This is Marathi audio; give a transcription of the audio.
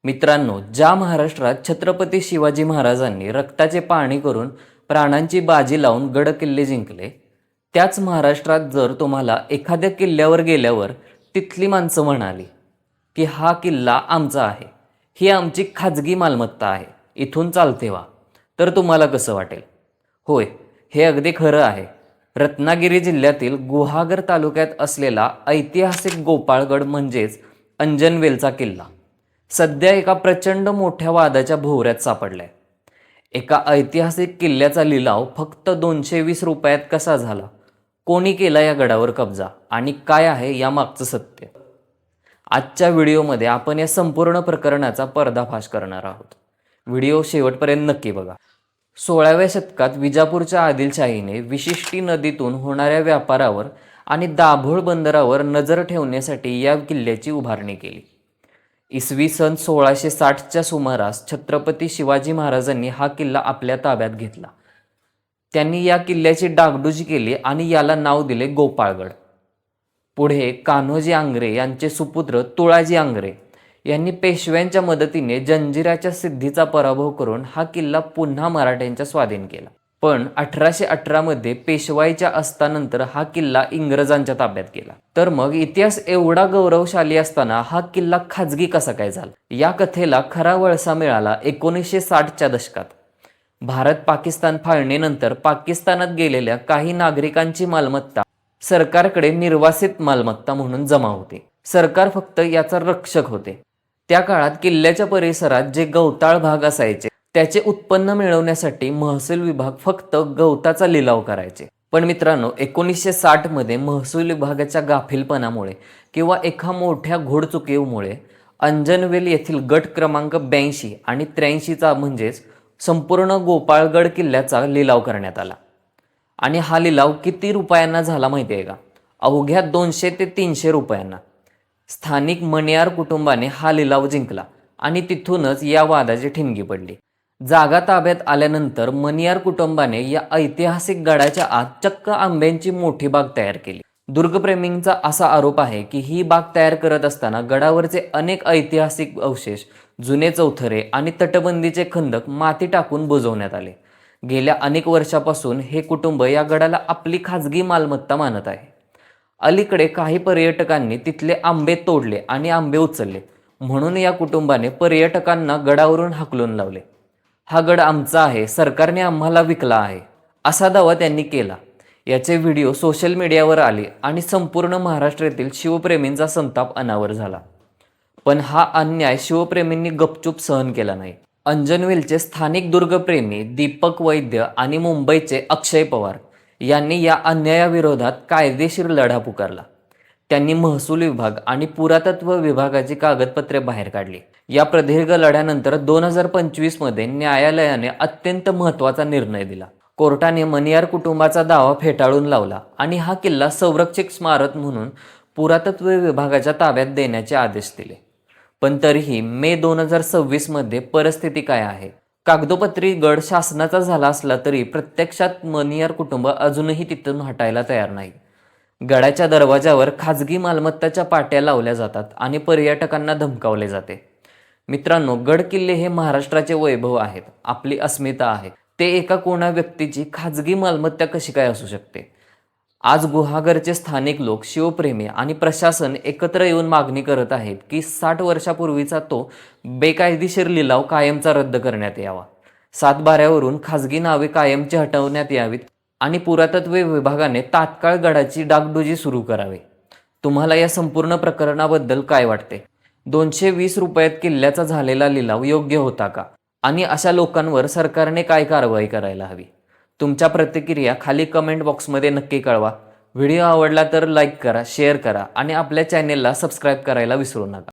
मित्रांनो, ज्या महाराष्ट्रात छत्रपती शिवाजी महाराजांनी रक्ताचे पाणी करून प्राणांची बाजी लावून गड किल्ले जिंकले, त्याच महाराष्ट्रात जर तुम्हाला एखाद्या किल्ल्यावर गेल्यावर तिथली माणसं म्हणाली की हा किल्ला आमचा आहे, ही आमची खाजगी मालमत्ता आहे, इथून चालते व्हा, तर तुम्हाला कसं वाटेल? होय, हे अगदी खरं आहे. रत्नागिरी जिल्ह्यातील गुहागर तालुक्यात असलेला ऐतिहासिक गोपाळगड म्हणजेच अंजनवेलचा किल्ला सध्या एका प्रचंड मोठ्या वादाच्या भोवऱ्यात सापडलाय. एका ऐतिहासिक किल्ल्याचा लिलाव फक्त 220 रुपयात कसा झाला? कोणी केला या गडावर कब्जा आणि काय आहे या मागचं सत्य? आजच्या व्हिडिओमध्ये आपण या संपूर्ण प्रकरणाचा पर्दाफाश करणार आहोत. व्हिडिओ शेवटपर्यंत नक्की बघा. 16व्या शतकात विजापूरच्या आदिलशाहीने विशिष्टी नदीतून होणाऱ्या व्यापारावर आणि दाभोळ बंदरावर नजर ठेवण्यासाठी या किल्ल्याची उभारणी केली. इसवी सन 1660च्या सुमारास छत्रपती शिवाजी महाराजांनी हा किल्ला आपल्या ताब्यात घेतला. त्यांनी या किल्ल्याची डागडुजी केली आणि याला नाव दिले गोपाळगड. पुढे कान्होजी आंग्रे यांचे सुपुत्र तुळाजी आंग्रे यांनी पेशव्यांच्या मदतीने जंजिराच्या सिद्धीचा पराभव करून हा किल्ला पुन्हा मराठ्यांच्या स्वाधीन केला. पण 1818 मध्ये पेशवाईच्या अस्तानंतर हा किल्ला इंग्रजांच्या ताब्यात गेला. तर मग इतिहास एवढा गौरवशाली असताना हा किल्ला खाजगी कसा काय झाला? या कथेला खरा वळसा मिळाला 1960च्या दशकात. भारत पाकिस्तान फाळणीनंतर पाकिस्तानात गेलेल्या काही नागरिकांची मालमत्ता सरकारकडे निर्वासित मालमत्ता म्हणून जमा होते. सरकार फक्त याचा रक्षक होते. त्या काळात किल्ल्याच्या परिसरात जे गवताळ भाग असायचे त्याचे उत्पन्न मिळवण्यासाठी महसूल विभाग फक्त गवताचा लिलाव करायचे. पण मित्रांनो, 1960 मध्ये महसूल विभागाच्या गाफीलपणामुळे किंवा एका मोठ्या घोडचुकीमुळे अंजनवेल येथील गट क्रमांक 82 आणि 83चा म्हणजेच संपूर्ण गोपाळगड किल्ल्याचा लिलाव करण्यात आला. आणि हा लिलाव किती रुपयांना झाला माहिती आहे का? अवघ्या 200 ते 300 रुपयांना. स्थानिक मणियार कुटुंबाने हा लिलाव जिंकला आणि तिथूनच या वादाची ठिणगी पडली. जागा ताब्यात आल्यानंतर मणियार कुटुंबाने या ऐतिहासिक गडाच्या आत चक्क आंब्यांची मोठी बाग तयार केली. दुर्गप्रेमींचा असा आरोप आहे की ही बाग तयार करत असताना गडावरचे अनेक ऐतिहासिक अवशेष, जुने चौथरे आणि तटबंदीचे खंदक माती टाकून बुजवण्यात आले. गेल्या अनेक वर्षापासून हे कुटुंब या गडाला आपली खाजगी मालमत्ता मानत आहे. अलीकडे काही पर्यटकांनी तिथले आंबे तोडले आणि आंबे उचलले, म्हणून या कुटुंबाने पर्यटकांना गडावरून हाकलून लावले. हा गड आमचा आहे, सरकारने आम्हाला विकला आहे, असा दावा त्यांनी केला. याचे व्हिडिओ सोशल मीडियावर आले आणि संपूर्ण महाराष्ट्रातील शिवप्रेमींचा संताप अनावर झाला. पण हा अन्याय शिवप्रेमींनी गपचूप सहन केला नाही. अंजनवेलचे स्थानिक दुर्गप्रेमी दीपक वैद्य आणि मुंबईचे अक्षय पवार यांनी या अन्यायाविरोधात कायदेशीर लढा पुकारला. त्यांनी महसूल विभाग आणि पुरातत्व विभागाची कागदपत्रे बाहेर काढली. या प्रदीर्घ लढ्यानंतर 2025 मध्ये न्यायालयाने अत्यंत महत्त्वाचा निर्णय दिला. कोर्टाने मणियार कुटुंबाचा दावा फेटाळून लावला आणि हा किल्ला संरक्षित स्मारक म्हणून पुरातत्व विभागाच्या ताब्यात देण्याचे आदेश दिले. पण तरीही मे 2026 मध्ये परिस्थिती काय आहे? कागदोपत्री गड शासनाचा झाला असला तरी प्रत्यक्षात मणियार कुटुंब अजूनही तिथून हटायला तयार नाही. गडाच्या दरवाजावर खाजगी मालमत्ताच्या पाट्या लावल्या जातात आणि पर्यटकांना धमकावले जाते. मित्रांनो, गड किल्ले हे महाराष्ट्राचे वैभव आहेत, आपली अस्मिता आहे. ते एका कोणा व्यक्तीची खाजगी मालमत्ता कशी काय असू शकते? आज गुहागरचे स्थानिक लोक, शिवप्रेमी आणि प्रशासन एकत्र येऊन मागणी करत आहेत की 60 वर्षापूर्वीचा तो बेकायदेशीर लिलाव कायमचा रद्द करण्यात यावा. सातबाऱ्यावरून खाजगी नावे कायमची हटवण्यात यावीत आणि पुरातत्व विभागाने तात्काळ गडाची डागडुजी सुरू करावी. तुम्हाला या संपूर्ण प्रकरणाबद्दल काय वाटते? 220 रुपयात किल्ल्याचा झालेला लिलाव योग्य होता का? आणि अशा लोकांवर सरकारने काय कारवाई करायला हवी? तुमच्या प्रतिक्रिया खाली कमेंट बॉक्समध्ये नक्की कळवा. व्हिडिओ आवडला तर लाईक करा, शेअर करा आणि आपल्या चॅनेलला सबस्क्राईब करायला विसरू नका.